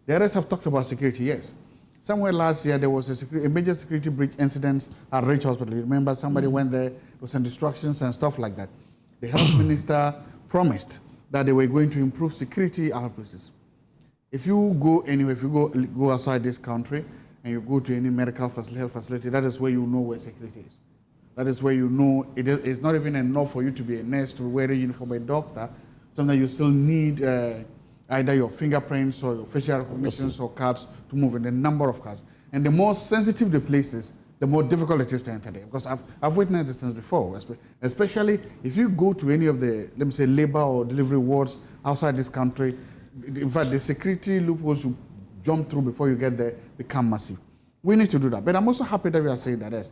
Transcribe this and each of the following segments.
The others have talked about security, yes. Somewhere last year, there was a major security breach incident at Rich Hospital. You remember somebody went there, there was some destructions and stuff like that. The health minister promised that they were going to improve security at places. If you go anywhere, if you go outside this country and you go to any medical facility, health facility, that is where you know where security is. That is where you know it's not even enough for you to be a nurse, to wear a uniform, a doctor. Sometimes you still need either your fingerprints or your facial recognitions or cards to move in, the number of cards. And the more sensitive the place is, the more difficult it is to enter there. Because I've witnessed these things before, especially if you go to any of the, let me say, labor or delivery wards outside this country. In fact, the security loopholes you jump through before you get there become massive. We need to do that. But I'm also happy that we are saying that yes,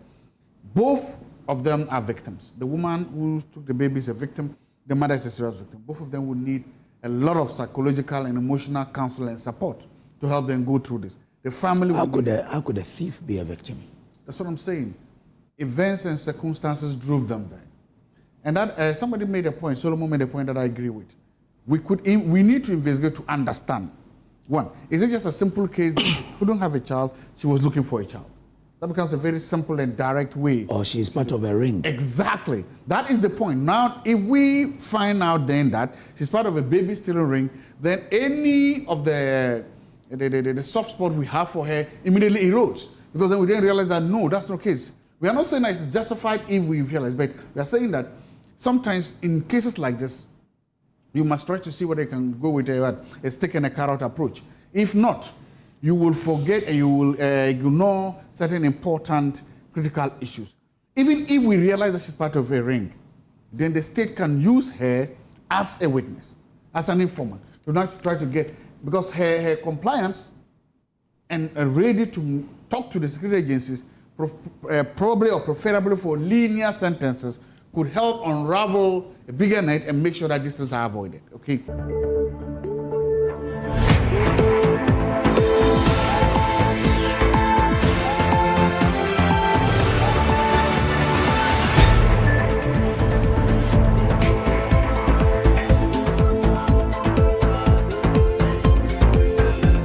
both of them are victims. The woman who took the baby is a victim. The mother is a serious victim. Both of them will need a lot of psychological and emotional counsel and support to help them go through this. The family. How could a thief be a victim? That's what I'm saying. Events and circumstances drove them there. And that somebody made a point, Solomon made a point that I agree with. We need to investigate to understand. One, is it just a simple case that she couldn't have a child, she was looking for a child? That becomes a very simple and direct way. Or she's part of a ring. Exactly. That is the point. Now, if we find out then that she's part of a baby stealing ring, then any of the soft spot we have for her immediately erodes. Because then we didn't realize that, no, that's not the case. We are not saying that it's justified if we realize, but we are saying that sometimes in cases like this, you must try to see whether you can go with a stick and a carrot approach. If not, you will forget and you will ignore certain important critical issues. Even if we realize that she's part of a ring, then the state can use her as a witness, as an informant, to not try to get, because her compliance and ready to talk to the security agencies, probably or preferably for linear sentences, could help unravel a bigger net and make sure that these things are avoided, okay?